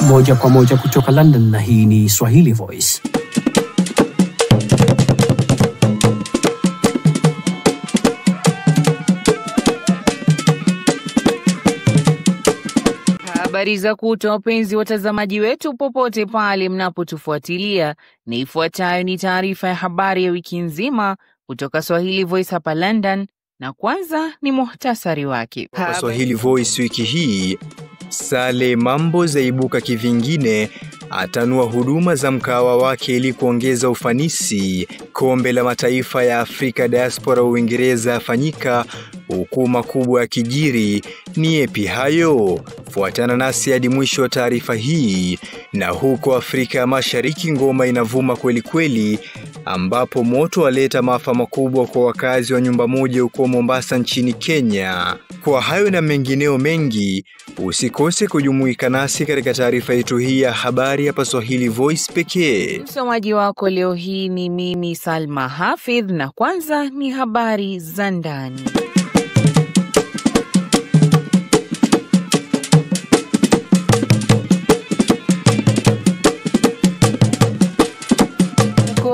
moja kwa moja kutoka London, na hii ni Swahili Voice. Habari za kutoa wapenzi watazamaji wetu popote pale mnapotufuatilia. Ni ifuatayo ni taarifa ya habari ya wiki nzima kutoka Swahili Voice hapa London, na kwanza ni muhtasari wake. Kwa Swahili Voice wiki hii, Sale Mambo zaibuka kivingine, atanua huduma za mkawa wake ili kuongeza ufanisi. Kombe la mataifa ya Afrika Diaspora Uingereza afanyika, huku makubwa ya kijiri. Ni yepi hayo? Fuatana nasi hadi mwisho wa taarifa hii. Na huko Afrika ya Mashariki ngoma inavuma kweli kweli, ambapo moto waleta maafa makubwa kwa wakazi wa nyumba moja huko Mombasa nchini Kenya. Kwa hayo na mengineo mengi, usikose kujumuika nasi katika taarifa yetu hii ya habari hapa Swahili Voice pekee. Msomaji wako leo hii ni mimi Salma Hafidh, na kwanza ni habari za ndani.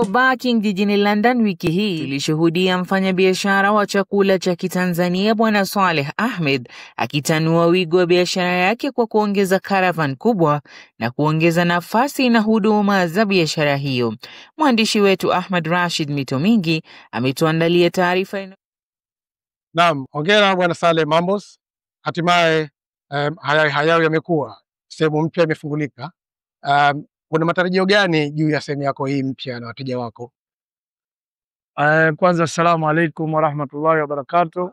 Barking jijini London wiki hii ilishuhudia mfanyabiashara wa chakula cha Kitanzania Bwana Saleh Ahmed akitanua wigo wa biashara yake kwa kuongeza caravan kubwa na kuongeza nafasi na huduma za biashara hiyo. Mwandishi wetu Ahmad Rashid Mitomingi ametuandalia taarifa. Naam, hongera Bwana Saleh Mambos. Hatimaye hayawi yamekuwa, sehemu mpya imefungulika. Kuna matarajio gani juu ya sehemu yako hii mpya na wateja wako? Kwanza assalamu alaikum wa rahmatullahi wa barakatuh.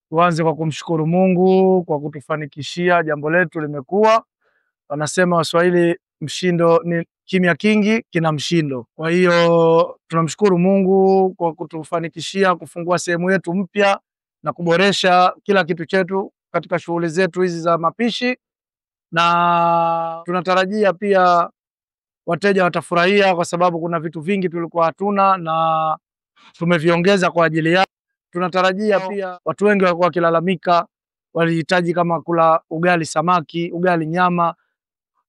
Tuanze kwa kumshukuru Mungu kwa kutufanikishia jambo letu limekuwa. Wanasema Waswahili, mshindo ni kimya kingi kina mshindo. Kwa hiyo tunamshukuru Mungu kwa kutufanikishia kufungua sehemu yetu mpya na kuboresha kila kitu chetu katika shughuli zetu hizi za mapishi, na tunatarajia pia wateja watafurahia kwa sababu kuna vitu vingi tulikuwa hatuna na tumeviongeza kwa ajili yao. Tunatarajia pia watu wengi walikuwa wakilalamika, walihitaji kama kula ugali samaki, ugali nyama.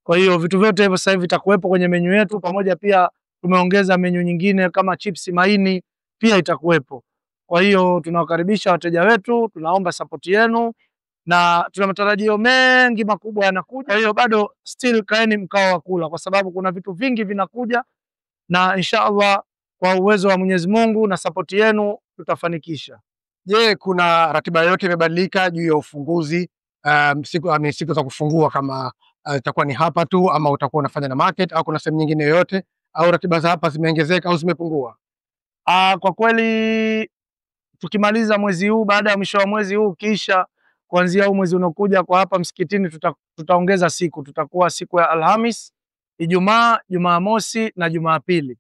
Kwa hiyo vitu vyote hivyo sasa hivi vitakuwepo kwenye menyu yetu, pamoja pia tumeongeza menyu nyingine kama chips maini pia itakuwepo. Kwa hiyo tunawakaribisha wateja wetu, tunaomba support yenu na tuna matarajio mengi makubwa yanakuja. Kwa hiyo bado still kaeni mkao wa kula, kwa sababu kuna vitu vingi vinakuja, na inshallah kwa uwezo wa Mwenyezi Mungu na support yenu tutafanikisha. Je, kuna ratiba yote imebadilika juu ya ufunguzi? Siku za kufungua kama itakuwa ni hapa tu ama utakuwa unafanya na market au kuna sehemu nyingine yoyote, au ratiba za hapa zimeongezeka au zimepungua? Kwa kweli tukimaliza mwezi huu, baada ya mwisho wa mwezi huu kisha kuanzia huu mwezi unaokuja kwa hapa msikitini tutaongeza siku. Tutakuwa siku ya Alhamis, Ijumaa, Jumamosi na Jumapili.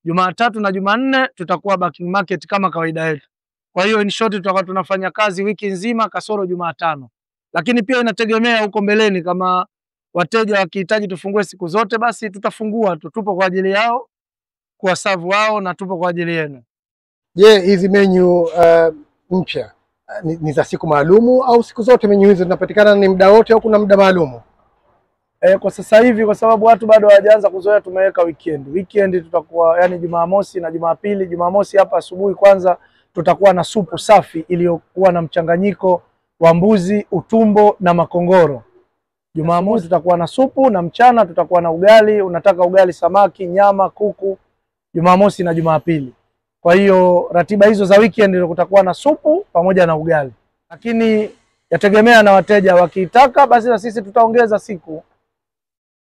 Jumatatu na Jumanne tutakuwa Barking Market kama kawaida yetu. Kwa hiyo in short tutakuwa tunafanya kazi wiki nzima kasoro Jumatano. Lakini pia inategemea huko mbeleni, kama wateja wakihitaji tufungue siku zote basi tutafungua tu. Tupo kwa ajili yao, kwa serve wao, na tupo kwa ajili yenu. Je, hizi menu mpya ni za siku maalumu au siku zote menyu hizo zinapatikana ni muda wote au kuna muda maalumu? Kwa sasa hivi kwa sababu watu bado hawajaanza kuzoea, tumeweka weekend. Weekend tutakuwa yani Jumamosi na Jumapili. Jumamosi hapa asubuhi kwanza tutakuwa na supu safi iliyokuwa na mchanganyiko wa mbuzi, utumbo na makongoro. Jumamosi tutakuwa na supu, na mchana tutakuwa na ugali. Unataka ugali samaki, nyama, kuku, Jumamosi na Jumapili. Kwa hiyo ratiba hizo za weekend ndio kutakuwa na supu pamoja na ugali. Lakini yategemea na wateja, wakitaka basi na sisi tutaongeza siku.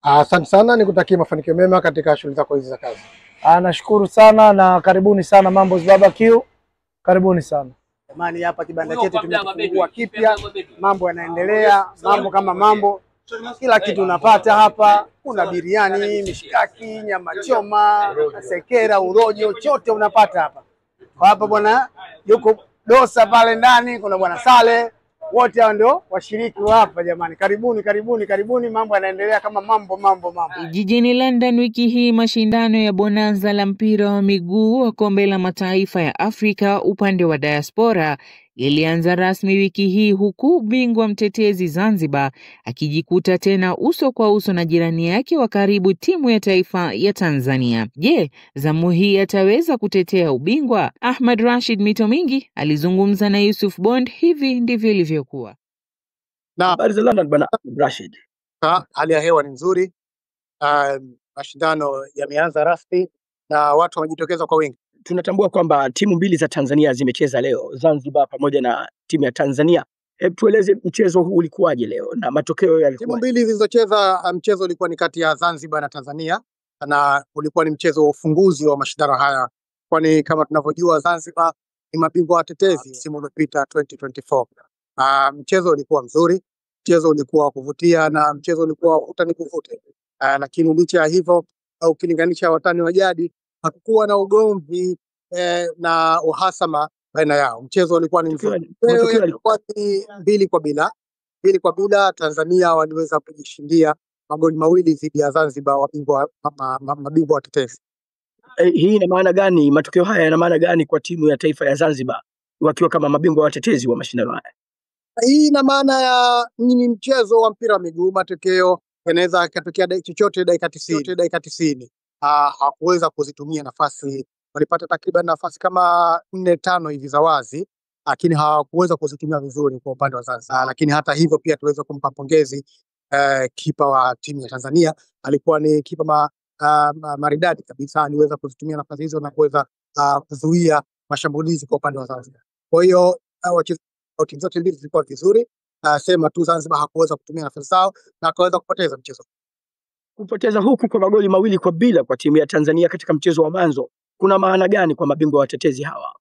Asante sana, nikutakia mafanikio mema katika shughuli zako hizi za kazi. Nashukuru sana na karibuni sana Mambo's Barbecue. Karibuni sana. Jamani, hapa kibanda chetu tumefungua kipya, mambo yanaendelea, mambo kama mambo. Kila kitu unapata hapa. Kuna biriani, mishikaki, nyama choma, sekera, urojo, chote unapata hapa. Kwa hapa bwana yuko Dosa pale ndani, kuna bwana Sale, wote hao ndio washiriki hapa jamani. Karibuni, mambo yanaendelea kama mambo. Jijini London wiki hii mashindano ya bonanza la mpira wa miguu wa kombe la mataifa ya Afrika upande wa diaspora ilianza rasmi wiki hii, huku bingwa mtetezi Zanzibar akijikuta tena uso kwa uso na jirani yake wa karibu, timu ya taifa ya Tanzania. Je, zamu hii ataweza kutetea ubingwa? Ahmad Rashid Mito Mingi alizungumza na Yusuf Bond, hivi ndivyo ilivyokuwa. Na habari za London bwana Rashid. Hali ya hewa ni nzuri. Mashindano yameanza rasmi na watu wamejitokeza kwa wingi. Tunatambua kwamba timu mbili za Tanzania zimecheza leo, Zanzibar pamoja na timu ya Tanzania. Hebu tueleze mchezo huu ulikuwaje leo na matokeo yalikuwa? Timu mbili zilizocheza, mchezo ulikuwa ni kati ya Zanzibar na Tanzania na ulikuwa ni mchezo wa ufunguzi wa mashindano haya, kwani kama tunavyojua Zanzibar ni mabingwa watetezi msimu uliopita 2024. Mchezo ulikuwa mzuri, mchezo ulikuwa wa kuvutia na mchezo ulikuwa utani kuvute. Lakini licha ya hivyo, ukilinganisha watani wa jadi, hakukuwa na ugomvi na uhasama baina yao. Mchezo ulikuwa ni mzuri. Ulikuwa ni 2-bila. 2-bila. Tanzania waliweza kujishindia magoli mawili dhidi ya Zanzibar, mabingwa watetezi. Hii ina maana gani? Matokeo haya yana maana gani kwa timu ya taifa ya Zanzibar wakiwa kama mabingwa watetezi wa mashindano haya? Hii ina maana ya ni mchezo wa mpira wa miguu, matokeo yanaweza yakatokea chochote dakika 90. Hakuweza kuzitumia nafasi, walipata takriban nafasi kama 4-5 hivi za wazi, lakini hawakuweza kuzitumia vizuri kwa upande wa Zanzibar. Lakini hata hivyo pia tuweza kumpa pongezi kipa wa timu ya Tanzania, alikuwa ni kipa maridadi kabisa, aliweza kuzitumia nafasi hizo na kuweza kuzuia mashambulizi kwa upande wa Zanzibar. Kwa hiyo timu zote mbili zilikuwa vizuri, sema tu Zanzibar hakuweza kutumia nafasi zao na akaweza kupoteza mchezo. Kupoteza huku kwa magoli 2-bila kwa timu ya Tanzania katika mchezo wa mwanzo kuna maana gani kwa mabingwa watetezi hawa?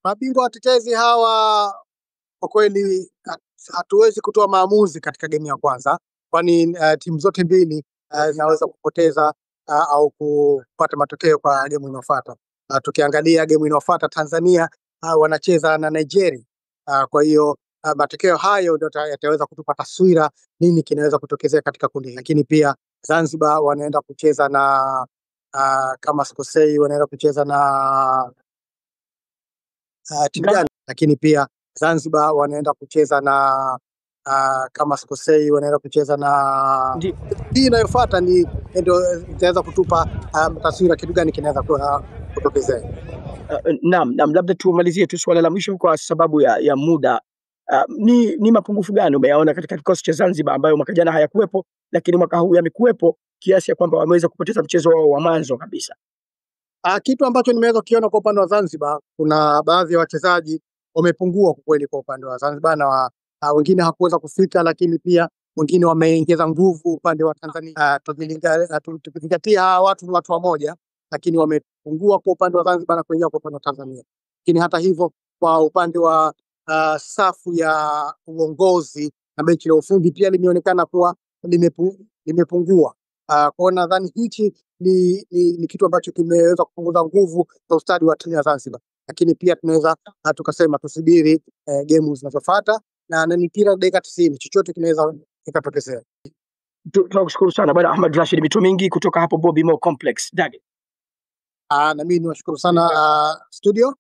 Mabingwa watetezi hawa kwa kweli hatuwezi kutoa maamuzi katika game ya kwanza, kwani timu zote mbili zinaweza kupoteza au kupata matokeo kwa game inayofuata. Tukiangalia game inayofuata Tanzania wanacheza na Nigeria. Kwa hiyo matokeo hayo ndio yataweza kutupa taswira nini kinaweza kutokezea katika kundi. Lakini pia Zanzibar wanaenda kucheza na kama sikosei wanaenda kucheza na timu gani? Lakini pia Zanzibar wanaenda kucheza na kama sikosei wanaenda kucheza na hii inayofuata, ndio itaweza kutupa taswira kitu gani kinaweza kutokezea. Naam, labda tumalizie tu swala la mwisho kwa sababu ya muda. Ni mapungufu gani umeyaona katika kikosi cha Zanzibar ambayo mwaka jana hayakuwepo lakini mwaka huu yamekuwepo kiasi ya kwamba wameweza kupoteza mchezo wao wa mwanzo kabisa? Kitu ambacho nimeweza kukiona kwa upande wa Zanzibar, kuna baadhi ya wachezaji wamepungua kwa kweli kwa upande wa Zanzibar na wengine hakuweza kufika, lakini pia wengine wameongeza nguvu upande wa Tanzania. Tukizingatia watu ni watu wamoja, lakini wamepungua kwa upande wa Zanzibar na kuingia kwa upande wa Tanzania. Lakini hata hivyo kwa upande wa safu ya uongozi na benchi la ufundi pia limeonekana kuwa limepungua. Kwa nadhani hichi ni kitu ambacho kimeweza kupunguza nguvu za ustadi wa timu ya Zanzibar. Lakini pia tunaweza tukasema tusubiri game zinazofuata na ni mpira dakika 90, chochote kinaweza kikatokezea. Tunakushukuru sana Bwana Ahmad Rashid Mito Mingi kutoka hapo Bobby Moore Complex, Dage. Na mimi niwashukuru sana studio.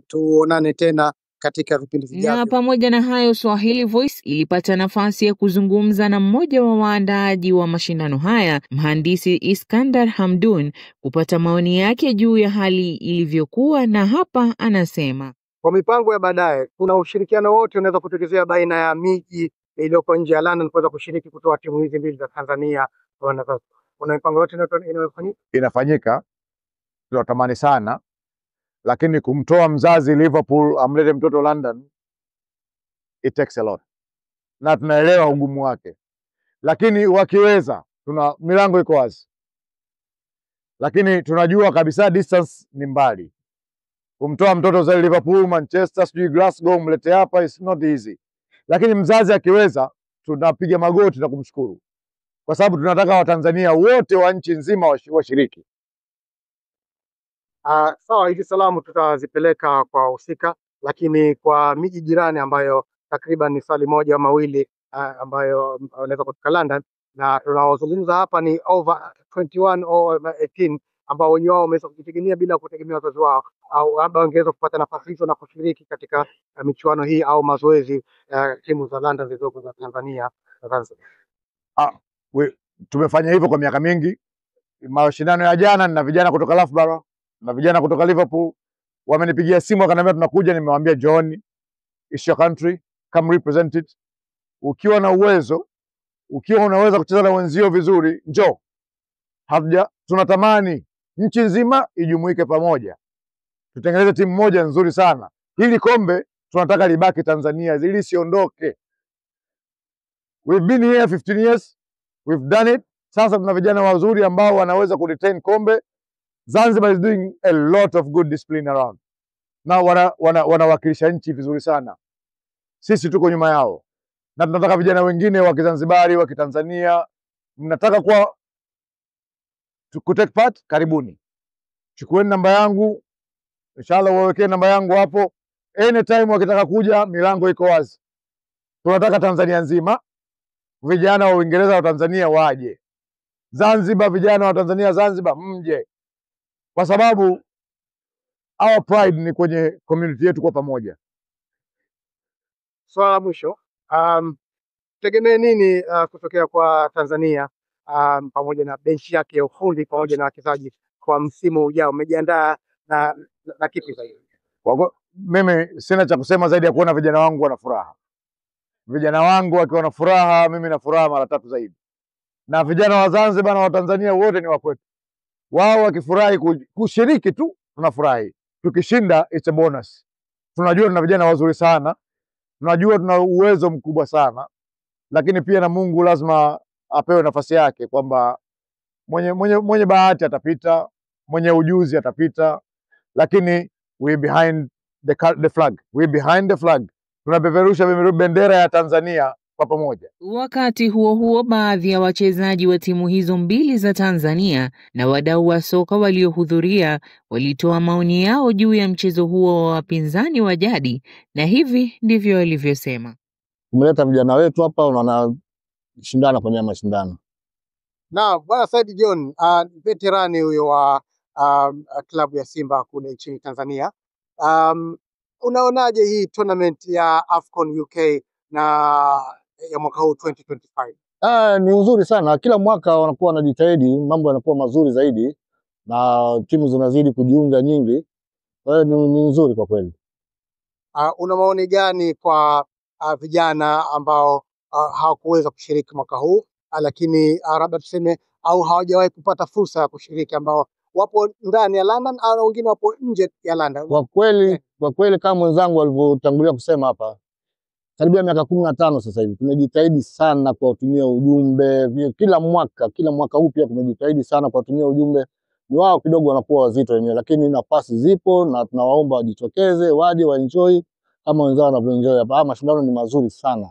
Tuonane tena katika vipindi vijavyo. Na pamoja na hayo, Swahili Voice ilipata nafasi ya kuzungumza na mmoja wa waandaaji wa mashindano haya, mhandisi Iskandar Hamdun, kupata maoni yake juu ya hali ilivyokuwa, na hapa anasema. Kwa mipango ya baadaye, kuna ushirikiano wote unaweza kutokezea baina ya miji iliyoko nje ya London kuweza kushiriki kutoa timu hizi mbili za Tanzania. Kuna mipango yote inafanyika, tunatamani sana, lakini kumtoa mzazi Liverpool amlete mtoto London, it takes a lot, na tunaelewa ugumu wake, lakini wakiweza, tuna milango iko wazi, lakini tunajua kabisa distance ni mbali. Kumtoa mtoto za Liverpool, Manchester, sijui Glasgow, mlete hapa, is not easy, lakini mzazi akiweza, tunapiga magoti na kumshukuru, kwa sababu tunataka Watanzania wote wa nchi nzima washiriki. Sawa, hizi salamu tutazipeleka kwa husika, lakini kwa miji jirani ambayo takriban ni swali moja au mawili ambayo wanaweza kutoka London, na tunaozungumza hapa ni over 21 au 18 ambao wenyewe wao wameweza kujitegemea bila kutegemea wazazi wao, au labda wangeweza kupata nafasi hizo na kushiriki katika michuano hii au mazoezi timu za London zilizoko za Tanzania na Zanzibar? Tumefanya hivyo kwa miaka mingi. Mashindano ya jana na vijana kutoka Loughborough na vijana kutoka Liverpool wamenipigia simu wakaniambia tunakuja. Nimewaambia John, it's your country, come represent it. Ukiwa na uwezo, ukiwa unaweza kucheza na wenzio vizuri, njoo. Tunatamani nchi nzima ijumuike pamoja, tutengeneze timu moja nzuri sana. Hili kombe tunataka libaki Tanzania, ili siondoke. We've been here 15 years, we've done it. Sasa tuna vijana wazuri ambao wanaweza kuretain kombe. Zanzibar is doing a lot of good discipline around. Na wanawakilisha nchi vizuri sana. Sisi tuko nyuma yao. Na tunataka vijana wengine wa Kizanzibari, wa Kitanzania, mnataka kwa take part, karibuni. Chukueni namba yangu, inshallah wawekee namba yangu hapo. Anytime wakitaka kuja, milango iko wazi. Tunataka Tanzania nzima vijana wa Uingereza wa Tanzania waje. Zanzibar vijana wa Tanzania Zanzibar mje. Kwa sababu our pride ni kwenye community yetu kwa pamoja. Swala la mwisho, tegemee nini kutokea kwa Tanzania pamoja na benchi yake ya ufundi pamoja na wachezaji kwa msimu ujao? Umejiandaa na kipi zaidi? Mimi sina cha kusema zaidi ya kuona vijana wangu wana furaha. Vijana wangu wakiwa na furaha, mimi na furaha mara tatu zaidi. Na vijana wa Zanzibar na wa Tanzania wote ni wa kwetu. Wao wakifurahi kushiriki tu tunafurahi. Tukishinda it's a bonus. Tunajua tuna vijana wazuri sana. Tunajua tuna uwezo mkubwa sana. Lakini pia na Mungu lazima apewe nafasi yake, kwamba mwenye bahati atapita, mwenye ujuzi atapita, lakini we behind the flag. We behind the flag. Tunapeperusha bendera ya Tanzania kwa pamoja. Wakati huo huo, baadhi ya wachezaji wa timu hizo mbili za Tanzania na wadau wa soka waliohudhuria walitoa maoni yao juu ya mchezo huo wa wapinzani wa jadi, na hivi ndivyo walivyosema. Tumeleta vijana wetu hapa wanashindana kwenye mashindano. Na Bwana Said John, veterani huyo wa klabu ya Simba kule nchini Tanzania. Unaonaje hii tournament ya AFCON UK na ya mwaka huu 2025? Ni nzuri sana. Kila mwaka wanakuwa wanajitahidi, mambo yanakuwa mazuri zaidi na timu zinazidi kujiunga nyingi. Kwa hiyo ni nzuri kwa kweli. Una maoni gani kwa vijana ambao hawakuweza kushiriki mwaka huu, lakini labda tuseme au hawajawahi kupata fursa ya kushiriki, ambao wapo ndani ya London au wengine wapo nje ya London? Kwa kweli kama mwenzangu alivyotangulia kusema hapa, karibia miaka 15 sasa hivi tumejitahidi sana kwa kutumia ujumbe. Kila mwaka huu pia tumejitahidi sana kwa kutumia ujumbe. Ni wao kidogo wanakuwa wazito wenyewe, lakini nafasi zipo na tunawaomba wajitokeze, waje waenjoy kama wenzao wanavyoenjoy hapa. Mashindano ni mazuri sana.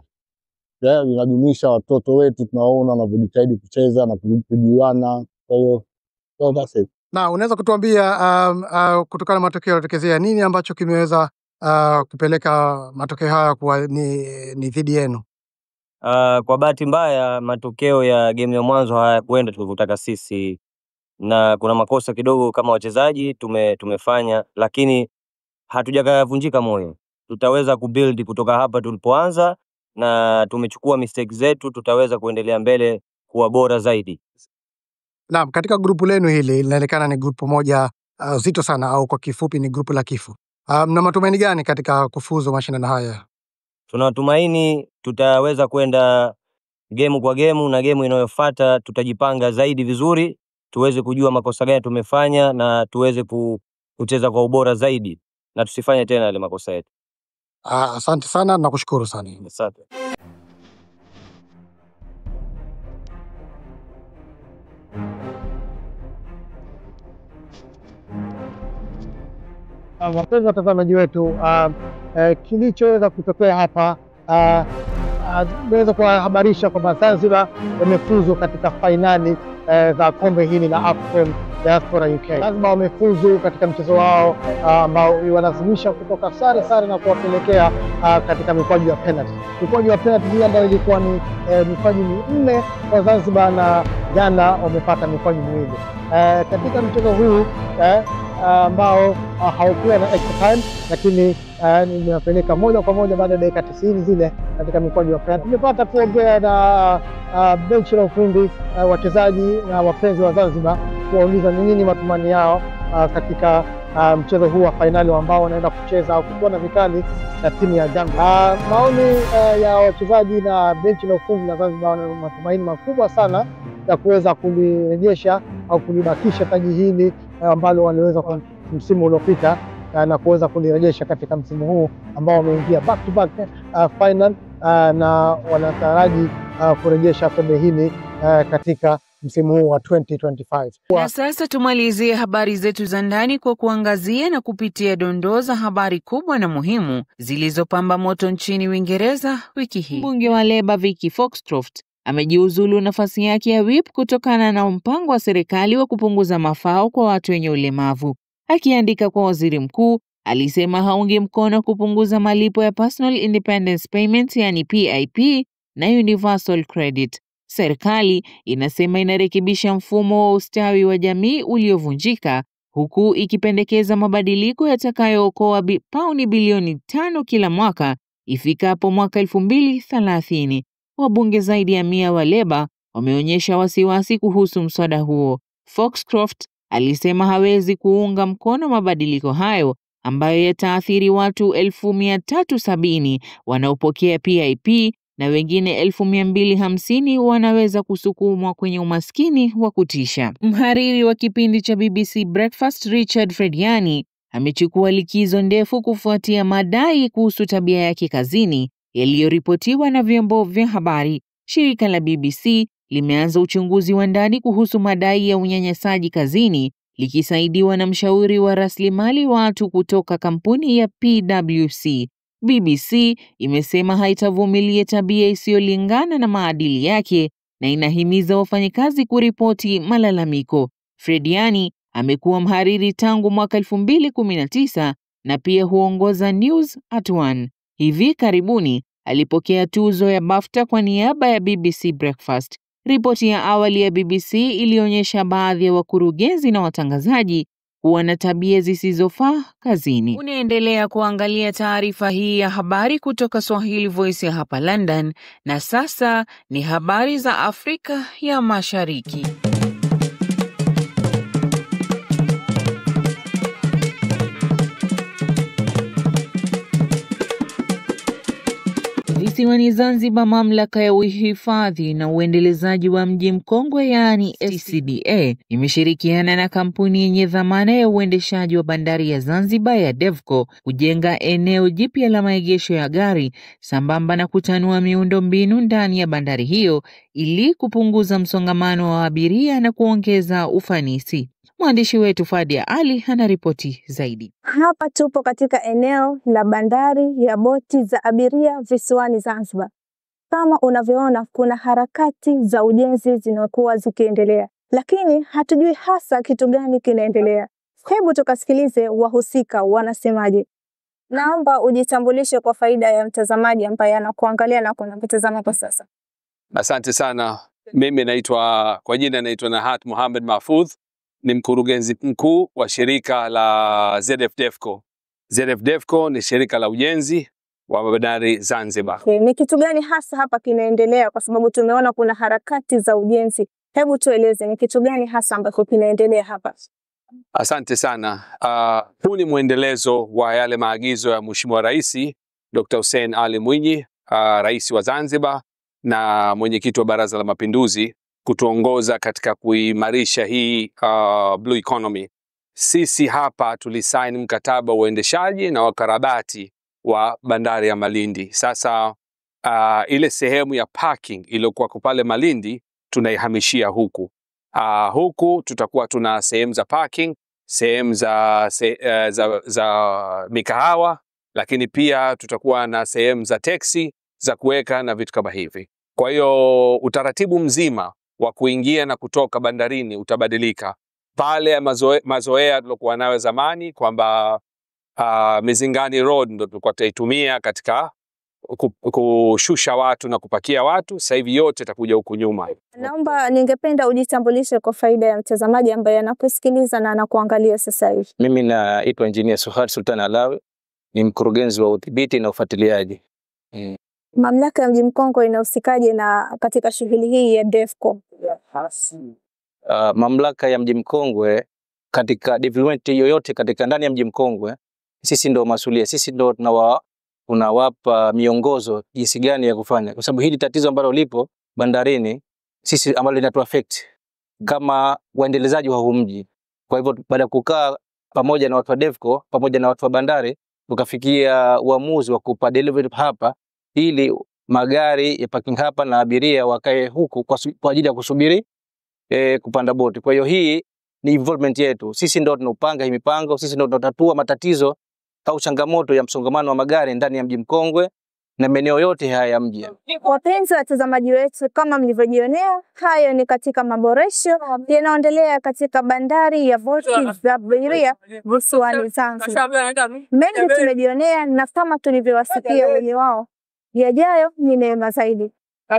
Inadumisha watoto wetu, tunaona wanavyojitahidi kucheza na kujuana. Kwa hiyo that's it. Na unaweza kutuambia kutokana na matokeo yaliyotokezea, nini ambacho kimeweza kupeleka matokeo haya kuwa ni dhidi yenu? Kwa bahati mbaya matokeo ya game ya mwanzo hayakwenda tulivyotaka sisi, na kuna makosa kidogo kama wachezaji tumefanya, lakini hatujakavunjika moyo. Tutaweza kubuild kutoka hapa tulipoanza, na tumechukua mistakes zetu, tutaweza kuendelea mbele kuwa bora zaidi. Naam, katika grupu lenu hili linaonekana ni grupu moja zito sana, au kwa kifupi ni grupu la kifo. Mna matumaini gani katika kufuzu mashindano haya? Tunatumaini tutaweza kwenda game kwa game, na game inayofuata tutajipanga zaidi vizuri, tuweze kujua makosa gani tumefanya na tuweze kucheza kwa ubora zaidi na tusifanye tena yale makosa yetu. Asante sana na kushukuru sana. Asante. Wapenzi watazamaji wetu, kilichoweza kutokea hapa, naweza kuwahabarisha kwamba Zanzibar wamefuzu katika fainali za kombe hili la AFCON Diaspora UK. Zanzibar wamefuzu katika mchezo wao ambao wanalazimisha kutoka sare na kuwapelekea katika mikwaju ya penalty. Mikwaju ya penalty hii ambayo ilikuwa ni mikwaju minne kwa Zanzibar, na jana wamepata mikwaju miwili katika mchezo huu ambao haukuwa na extra time, lakini nimewapeleka moja kwa moja baada ya dakika 90 zile katika mikwaju ya penalty. Tumepata kuongea na benchi la ufundi, wachezaji na wapenzi wa Zanzibar, kuwauliza ni nini matumani yao katika mchezo huu wa fainali ambao wanaenda kucheza au kuona vikali na timu ya Jamba. Maoni ya wachezaji na benchi la ufundi la Zanzibar, wana matumaini makubwa sana ya kuweza kulirejesha au kulibakisha taji hili ambalo waliweza kwa msimu uliopita na kuweza kulirejesha katika msimu huu ambao wameingia back to back final, na wanataraji kurejesha kombe hili katika msimu huu wa 2025. Na sasa tumalizie habari zetu za ndani kwa kuangazia na kupitia dondoo za habari kubwa na muhimu zilizopamba moto nchini Uingereza wiki hii. Mbunge wa Labour Vicky Foxcroft amejiuzulu nafasi yake ya whip kutokana na mpango wa serikali wa kupunguza mafao kwa watu wenye ulemavu. Akiandika kwa waziri mkuu, alisema haungi mkono kupunguza malipo ya Personal Independence Payments yani PIP na Universal Credit. Serikali inasema inarekebisha mfumo wa ustawi wa jamii uliovunjika, huku ikipendekeza mabadiliko yatakayookoa pauni bilioni 5 kila mwaka ifikapo mwaka 2030. Wabunge zaidi ya 100 wa Labour wameonyesha wasiwasi kuhusu mswada huo. Foxcroft alisema hawezi kuunga mkono mabadiliko hayo ambayo yataathiri watu 1370 wanaopokea PIP na wengine 1250 wanaweza kusukumwa kwenye umaskini wa kutisha. Mhariri wa kipindi cha BBC Breakfast Richard Frediani amechukua likizo ndefu kufuatia madai kuhusu tabia yake kazini yaliyoripotiwa na vyombo vya habari. Shirika la BBC limeanza uchunguzi wa ndani kuhusu madai ya unyanyasaji kazini, likisaidiwa na mshauri wa rasilimali watu kutoka kampuni ya PwC. BBC imesema haitavumilia tabia isiyolingana na maadili yake na inahimiza wafanyakazi kuripoti malalamiko. Frediani amekuwa mhariri tangu mwaka 2019 na pia huongoza News at One. Hivi karibuni alipokea tuzo ya BAFTA kwa niaba ya BBC Breakfast. Ripoti ya awali ya BBC ilionyesha baadhi ya wakurugenzi na watangazaji kuwa na tabia zisizofaa kazini. Unaendelea kuangalia taarifa hii ya habari kutoka Swahili Voice ya hapa London, na sasa ni habari za Afrika ya Mashariki. Visiwani Zanzibar, mamlaka ya uhifadhi na uendelezaji wa mji mkongwe yani SCDA imeshirikiana na kampuni yenye dhamana ya uendeshaji wa bandari ya Zanzibar ya Devco kujenga eneo jipya la maegesho ya gari sambamba na kutanua miundombinu ndani ya bandari hiyo ili kupunguza msongamano wa abiria na kuongeza ufanisi. Mwandishi wetu Fadia Ali anaripoti zaidi. Hapa tupo katika eneo la bandari ya boti za abiria visiwani Zanzibar. Kama unavyoona, kuna harakati za ujenzi zinakuwa zikiendelea, lakini hatujui hasa kitu gani kinaendelea. Hebu tukasikilize wahusika wanasemaje. Naomba ujitambulishe kwa faida ya mtazamaji ambaye anakuangalia na kunakutazama kwa sasa. Asante sana. Mimi kwa jina naitwa Nahat Mohamed Mahfudh. Ni mkurugenzi mkuu wa shirika la ZF Devco. ZF Devco ni shirika la ujenzi wa bandari Zanzibar. Ni kitu gani hasa hapa kinaendelea, kwa sababu tumeona kuna harakati za ujenzi? Hebu tueleze ni kitu gani hasa ambacho kinaendelea hapa? Asante sana. Huu ni muendelezo wa yale maagizo ya Mheshimiwa Rais Dr. Hussein Ali Mwinyi, Rais wa Zanzibar na mwenyekiti wa Baraza la Mapinduzi, kutuongoza katika kuimarisha hii blue economy. Sisi hapa tulisaini mkataba wa uendeshaji na wakarabati wa bandari ya Malindi. Sasa ile sehemu ya parking iliyokuwa pale Malindi tunaihamishia huku. Huku tutakuwa tuna sehemu za parking, sehemu za mikahawa, lakini pia tutakuwa na sehemu za taxi za kuweka na vitu kama hivi. Kwa hiyo utaratibu mzima wa kuingia na kutoka bandarini utabadilika. pale ya mazoea tulikuwa nayo zamani kwamba Mizingani Road ndo tulikuwa tutaitumia katika kushusha watu na kupakia watu, sasa hivi yote itakuja huku nyuma. Naomba ningependa ujitambulishe kwa faida ya mtazamaji ambaye anakusikiliza na anakuangalia sasa hivi. Mimi naitwa Engineer Suhad Sultan Alawi, ni mkurugenzi wa udhibiti na ufuatiliaji. Mamlaka ya Mji Mkongwe inahusikaje na katika shughuli hii ya DEVCO? Mamlaka ya Mji Mkongwe katika development yoyote katika ndani ya Mji Mkongwe, sisi ndio masulia, sisi ndio tunawapa miongozo jinsi gani ya kufanya, kwa sababu hili tatizo ambalo lipo bandarini sisi ambalo linatu affect kama waendelezaji wa huu mji. Kwa hivyo baada ya kukaa pamoja na watu wa DEVCO pamoja na watu wa bandari tukafikia uamuzi wa kupa delivery hapa ili magari ya parking hapa na abiria wakae huku kwa ajili ya kusubiri kupanda boti. Kwa hiyo hii ni involvement yetu. Sisi ndio tunapanga hii mipango, sisi ndio tunatatua matatizo au changamoto ya msongamano wa magari ndani ya Mji Mkongwe na maeneo yote haya ya mji. Wapenzi watazamaji wetu, kama mlivyojionea, hayo ni katika maboresho yanayoendelea katika bandari ya boti za abiria visiwani Zanzibar. Mengi tumejionea na kama tulivyowasikia wenye wao, yajayo ni neema zaidi,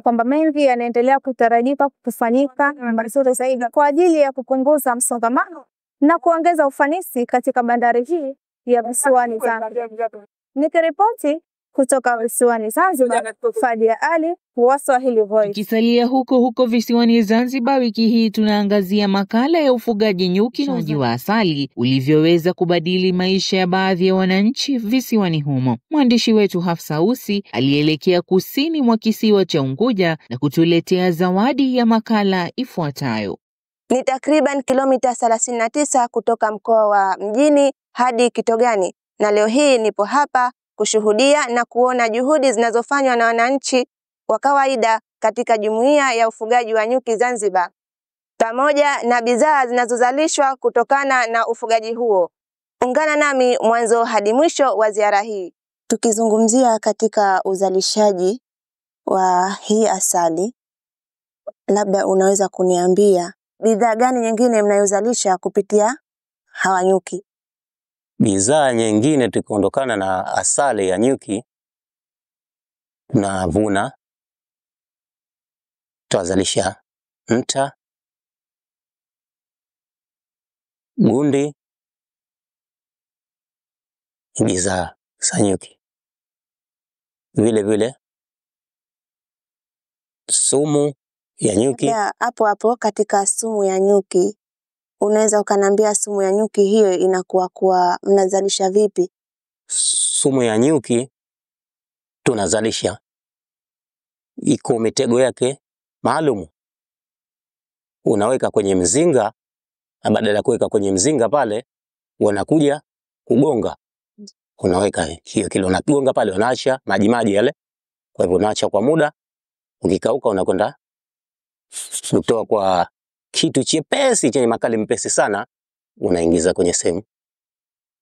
kwamba mengi yanaendelea kutarajika kufanyika mazuri zaidi kwa ajili ya kupunguza msongamano na kuongeza ufanisi katika bandari hii ya visiwani Zanzibar. Nikiripoti kutoka visiwani Zanzibar, Fadia Ali wa Swahili Voice. Tukisalia huko visiwani Zanzibar, wiki hii tunaangazia makala ya ufugaji nyuki na uji wa asali ulivyoweza kubadili maisha ya baadhi ya wananchi visiwani humo. Mwandishi wetu Hafsa Usi alielekea kusini mwa kisiwa cha Unguja na kutuletea zawadi ya makala ifuatayo. Ni takriban kilomita 39 kutoka mkoa wa Mjini hadi Kitogani, na leo hii nipo hapa kushuhudia na kuona juhudi zinazofanywa na wananchi wa kawaida katika jumuiya ya ufugaji wa nyuki Zanzibar, pamoja na bidhaa zinazozalishwa kutokana na ufugaji huo. Ungana nami mwanzo hadi mwisho wa ziara hii. Tukizungumzia katika uzalishaji wa hii asali, labda unaweza kuniambia bidhaa gani nyingine mnayozalisha kupitia hawa nyuki? Bidhaa nyingine tukiondokana na asali ya nyuki, tunavuna, tuazalisha nta, gundi, bidhaa za nyuki. Vile vile sumu ya nyuki. Hapo katika sumu ya nyuki, unaweza ukaniambia sumu ya nyuki hiyo inakuwa mnazalisha vipi? Sumu ya nyuki tunazalisha, iko mitego yake maalum. Unaweka kwenye mzinga, na badala ya kuweka kwenye mzinga pale wanakuja kugonga. Unaweka hiyo kilo na kugonga pale, unaacha maji yale. Kwa hivyo unaacha kwa muda, ukikauka unakwenda kutoa kwa kitu chepesi chenye makali mpesi sana, unaingiza kwenye sehemu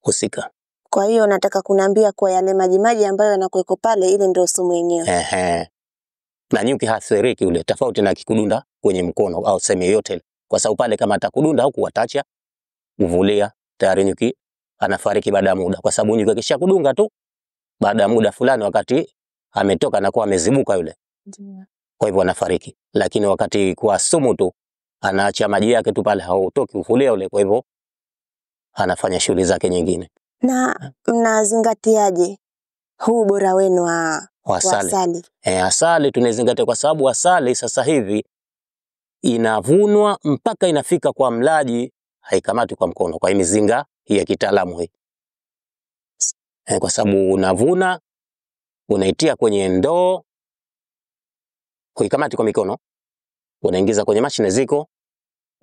husika. Kwa hiyo nataka kuniambia kwa yale maji ambayo yanakuweko pale, ile ndio sumu yenyewe. Na nyuki hathiriki ule, tofauti na kikudunda kwenye mkono au sehemu yote, kwa sababu pale kama atakudunda huku watacha uvulia, tayari nyuki anafariki baada ya muda, kwa sababu nyuki akisha kudunga tu baada ya muda fulani, wakati ametoka na kuwa amezibuka yule, kwa hivyo anafariki. Lakini wakati kwa sumu tu anaacha maji yake tu pale, hautoki uvulia ule, kwa hivyo anafanya shughuli zake nyingine. Na mnazingatiaje huu bora wenu wa asali? Asali tunazingatia kwa sababu asali sasa hivi inavunwa mpaka inafika kwa mlaji, haikamati kwa mkono, kwa mizinga hii ya kitaalamu hii. Kwa sababu unavuna, unaitia kwenye ndoo, kuikamati kwa mikono, unaingiza kwenye mashine ziko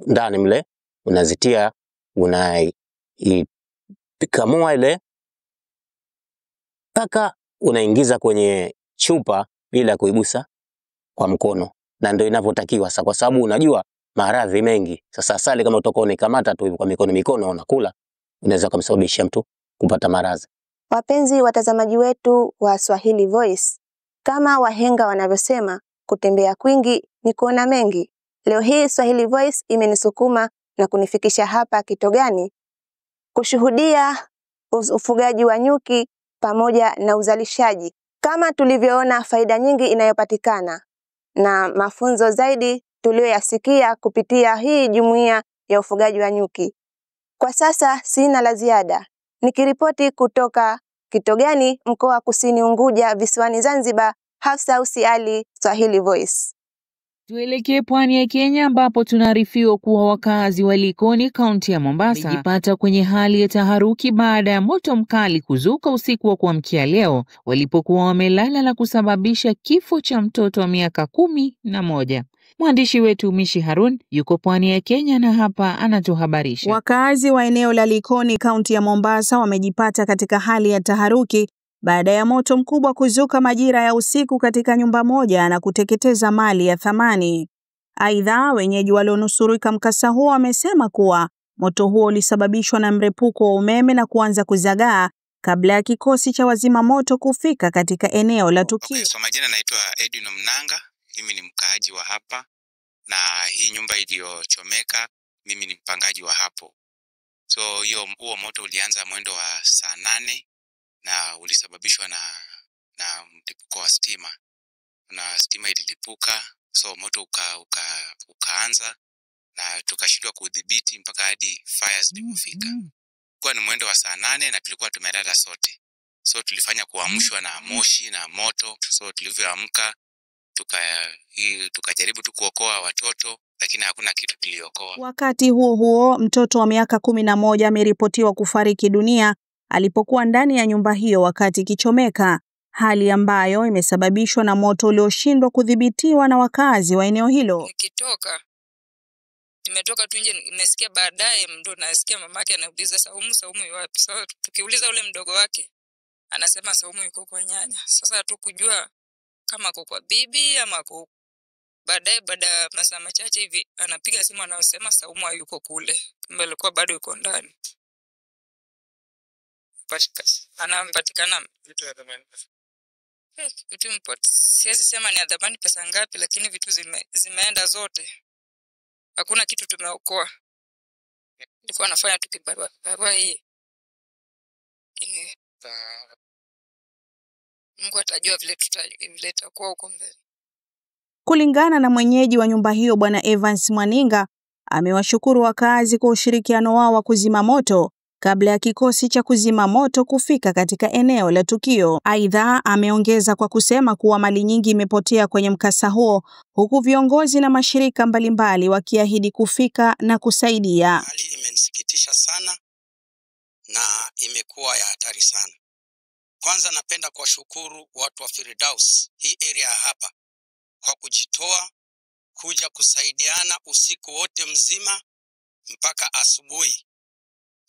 ndani mle, unazitia, unaikamua ile mpaka unaingiza kwenye chupa bila kuigusa kwa mkono, na ndio inavyotakiwa sasa, kwa sababu unajua maradhi mengi. Sasa asali kama utakuwa unikamata tu hivi kwa mikono unakula, unaweza kumsababishia mtu kupata maradhi. Wapenzi watazamaji wetu wa Swahili Voice, kama wahenga wanavyosema, kutembea kwingi ni kuona mengi. Leo hii Swahili Voice imenisukuma na kunifikisha hapa Kitogani kushuhudia ufugaji wa nyuki pamoja na uzalishaji. Kama tulivyoona faida nyingi inayopatikana na mafunzo zaidi tuliyoyasikia kupitia hii jumuiya ya ufugaji wa nyuki. Kwa sasa sina la ziada. Nikiripoti kutoka Kitogani, mkoa wa Kusini Unguja, visiwani Zanzibar, Hafsa Usi Ali, Swahili Voice. Tuelekee pwani ya Kenya ambapo tunaarifiwa kuwa wakazi wa Likoni, kaunti ya Mombasa, wamejipata kwenye hali ya taharuki baada ya moto mkali kuzuka usiku wa kuamkia leo walipokuwa wamelala na kusababisha kifo cha mtoto wa miaka 11. Mwandishi wetu Mishi Harun yuko pwani ya Kenya na hapa anatuhabarisha. Wakazi wa eneo la Likoni, kaunti ya Mombasa, wamejipata katika hali ya taharuki baada ya moto mkubwa kuzuka majira ya usiku katika nyumba moja na kuteketeza mali ya thamani. Aidha, wenyeji walionusurika mkasa huo wamesema kuwa moto huo ulisababishwa na mrepuko wa umeme na kuanza kuzagaa kabla ya kikosi cha wazima moto kufika katika eneo la tukio. So majina naitwa Edwin Mnanga, mimi ni mkaaji wa hapa na hii nyumba iliyochomeka mimi ni mpangaji wa hapo. So huo moto ulianza mwendo wa saa 8 na ulisababishwa na mlipuko wa stima. Na stima ililipuka, so moto ukaanza na tukashindwa kudhibiti mpaka hadi fire zilipofika. Kwa ni mwendo wa saa 8 na tulikuwa tumelala sote. So tulifanya kuamshwa na moshi na moto. So tulivyoamka tukajaribu tu kuokoa watoto, lakini hakuna kitu kiliokoa. Wakati huo huo, mtoto wa miaka 11 ameripotiwa kufariki dunia alipokuwa ndani ya nyumba hiyo wakati ikichomeka, hali ambayo imesababishwa na moto ulioshindwa kudhibitiwa na wakazi wa eneo hilo. Nimetoka tu nje, nimesikia baadaye ndo nasikia mamake anauliza Saumu yupi. Sasa tukiuliza ule mdogo wake anasema Saumu yuko kwa nyanya. Sasa hatukujua kama kwa bibi ama kwa. Baadaye baada ya masaa machache hivi anapiga simu anasema Saumu hayuko kule. Kumbe alikuwa bado yuko ndani. Anampatikana vitu ya thamani. Vitu siwezi sema ni adhabani pesa ngapi, lakini vitu zimeenda zote. Hakuna kitu tumeokoa. Nilikuwa nafanya tu kibarua hii. Mungu atajua vile tutakuwa huko mbele. Kulingana na mwenyeji wa nyumba hiyo Bwana Evans Mwaninga, amewashukuru wakazi kwa ushirikiano wao wa kuzima moto kabla ya kikosi cha kuzima moto kufika katika eneo la tukio. Aidha, ameongeza kwa kusema kuwa mali nyingi imepotea kwenye mkasa huo, huku viongozi na mashirika mbalimbali wakiahidi kufika na kusaidia. Hali imenisikitisha sana na imekuwa ya hatari sana. Kwanza napenda kuwashukuru watu wa Firdaus, hii area hapa, kwa kujitoa kuja kusaidiana usiku wote mzima mpaka asubuhi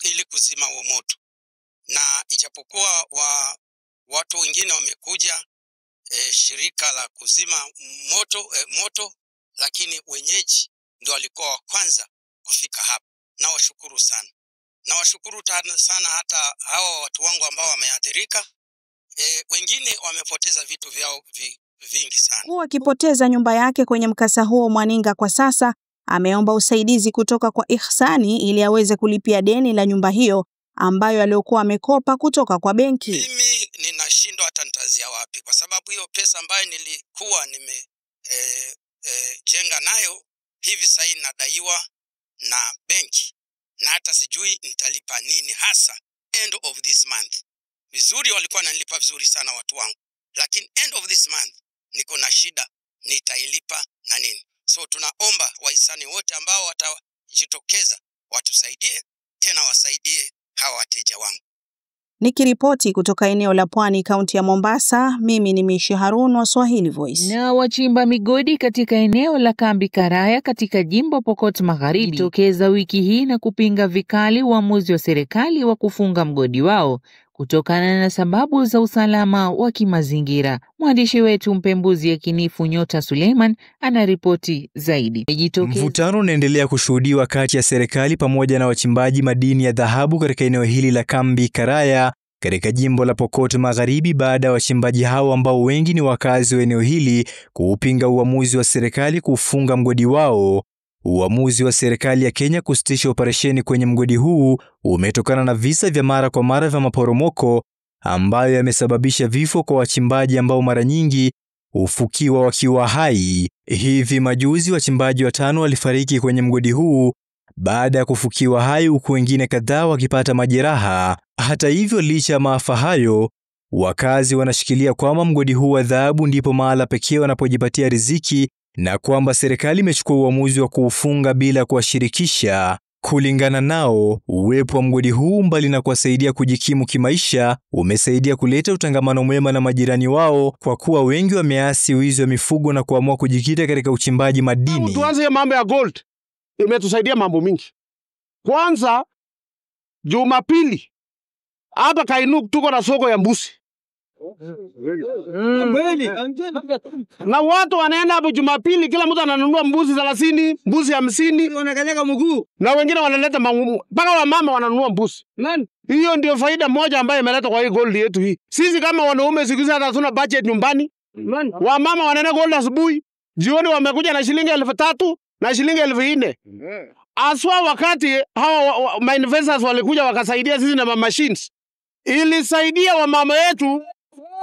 ili kuzima huo moto. Na ijapokuwa watu wengine wamekuja shirika la kuzima moto, lakini wenyeji ndio walikuwa wa kwanza kufika hapa. Na washukuru sana. Na washukuru sana hata hao watu wangu ambao wameathirika. Wengine wamepoteza vitu vyao vingi sana. Kuwa akipoteza nyumba yake kwenye mkasa huo, Mwaninga kwa sasa ameomba usaidizi kutoka kwa Ihsani ili aweze kulipia deni la nyumba hiyo ambayo aliokuwa amekopa kutoka kwa benki. Mimi ninashindwa hata nitazia wapi, kwa sababu hiyo pesa ambayo nilikuwa jenga nayo hivi sasa inadaiwa na benki, na hata sijui nitalipa nini hasa end of this month. Vizuri walikuwa wananilipa vizuri sana watu wangu, lakini end of this month niko na shida, nitailipa na nini? So tunaomba wahisani wote ambao watajitokeza watusaidie, tena wasaidie hawa wateja wangu. Nikiripoti kutoka eneo la Pwani, kaunti ya Mombasa, mimi ni Mishi Harun wa Swahili Voice. Na wachimba migodi katika eneo la Kambi Karaya katika jimbo Pokot Magharibi tokeza wiki hii na kupinga vikali uamuzi wa serikali wa kufunga mgodi wao kutokana na sababu za usalama wa kimazingira. Mwandishi wetu mpembuzi yakinifu Nyota Suleiman anaripoti zaidi. Mvutano unaendelea kushuhudiwa kati ya serikali pamoja na wachimbaji madini ya dhahabu katika eneo hili la Kambi Karaya katika jimbo la Pokot Magharibi baada ya wachimbaji hao ambao wengi ni wakazi wa eneo hili kuupinga uamuzi wa serikali kufunga mgodi wao, Uamuzi wa serikali ya Kenya kusitisha operesheni kwenye mgodi huu umetokana na visa vya mara kwa mara vya maporomoko ambayo yamesababisha vifo kwa wachimbaji ambao mara nyingi hufukiwa wakiwa hai. Hivi majuzi wachimbaji 5 walifariki kwenye mgodi huu baada ya kufukiwa hai, huku wengine kadhaa wakipata majeraha. Hata hivyo, licha ya maafa hayo, wakazi wanashikilia kwamba mgodi huu wa dhahabu ndipo mahala pekee wanapojipatia riziki na kwamba serikali imechukua uamuzi wa kuufunga bila kuwashirikisha. Kulingana nao, uwepo wa mgodi huu mbali na kuwasaidia kujikimu kimaisha, umesaidia kuleta utangamano mwema na majirani wao, kwa kuwa wengi wameasi wizi wa mifugo na kuamua kujikita katika uchimbaji madini. Tuanze mambo ya gold. Imetusaidia mambo mingi. Kwanza, Jumapili hapa Kainuk tuko na soko ya mbuzi. Na watu wanaenda hapo Jumapili, kila mtu ananunua mbuzi 30, mbuzi 50, wanakanyaga mguu. Na wengine wanaleta mpaka wamama wananunua mbuzi. Hiyo ndio faida moja ambayo imeleta kwa hii gold yetu hii. Sisi kama wanaume siku hizi hata hatuna budget nyumbani. Wamama wanaenda gold asubuhi, jioni wamekuja na shilingi 3,000 na shilingi 4,000. Aswa wakati hawa investors walikuja wakasaidia sisi na machines, ilisaidia wamama yetu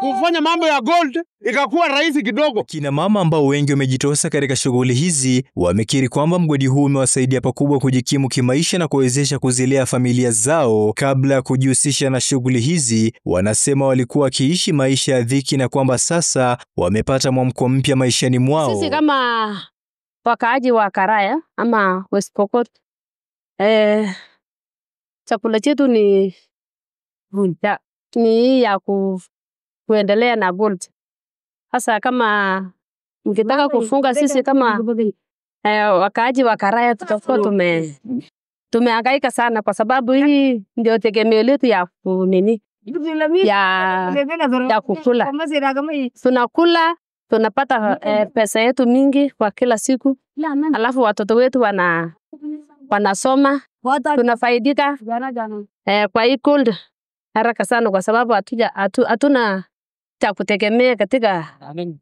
kufanya mambo ya gold ikakuwa rahisi kidogo. Kina mama ambao wengi wamejitosa katika shughuli hizi wamekiri kwamba mgodi huu umewasaidia pakubwa kujikimu kimaisha na kuwezesha kuzilea familia zao. Kabla ya kujihusisha na shughuli hizi, wanasema walikuwa wakiishi maisha ya dhiki na kwamba sasa wamepata mwamko mpya maishani mwao. Sisi kama wakaaji wa Karaya ama West Pokot, chakula chetu ni ya kuendelea na gold. Hasa kama mkitaka kufunga, sisi kama wakaaji wa Karaya tutakuwa tumehangaika sana, kwa sababu hii ndio tegemeo letu ya kukula. Tunakula, tunapata pesa yetu mingi kwa kila siku. Alafu watoto wetu wanasoma, tunafaidika kwa hii gold haraka sana, kwa sababu hatuna cha kutegemea katika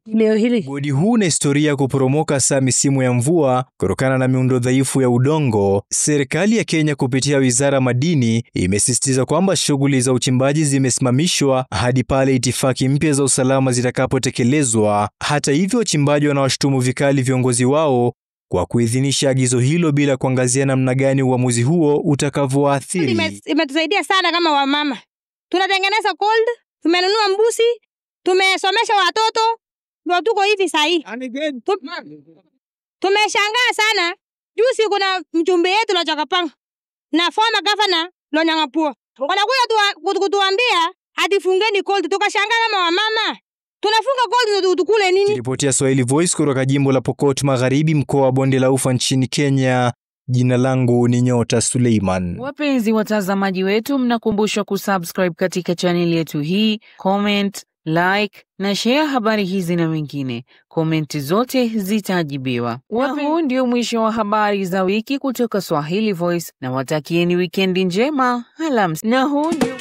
eneo hili. Mgodi huu na historia ya kuporomoka saa misimu ya mvua kutokana na miundo dhaifu ya udongo. Serikali ya Kenya kupitia Wizara Madini imesisitiza kwamba shughuli za uchimbaji zimesimamishwa hadi pale itifaki mpya za usalama zitakapotekelezwa. Hata hivyo, wachimbaji wanawashutumu vikali viongozi wao kwa kuidhinisha agizo hilo bila kuangazia namna gani uamuzi huo utakavyoathiri. Imetusaidia sana kama wamama. Tunatengeneza gold, tumenunua mbuzi, tumesomesha watoto, ndio tuko hivi sahi. Tumeshangaa sana. Juzi kuna mjumbe yetu na Chakapanga na former governor Lonyangapuo wanakuja kutuambia hadi fungeni gold. Tukashangaa kama wamama, tunafunga gold ndio tukule nini? Ripotia Swahili Voice kutoka jimbo la Pokot Magharibi, mkoa wa Bonde la Ufa nchini Kenya. Jina langu ni Nyota Suleiman. Wapenzi watazamaji wetu, mnakumbushwa kusubscribe katika channel yetu hii, comment, like na share habari hizi na wengine. Komenti zote zitajibiwa. Huu ndio mwisho wa habari za wiki kutoka Swahili Voice, na watakieni weekend njema. Alamsi. Na huu ndio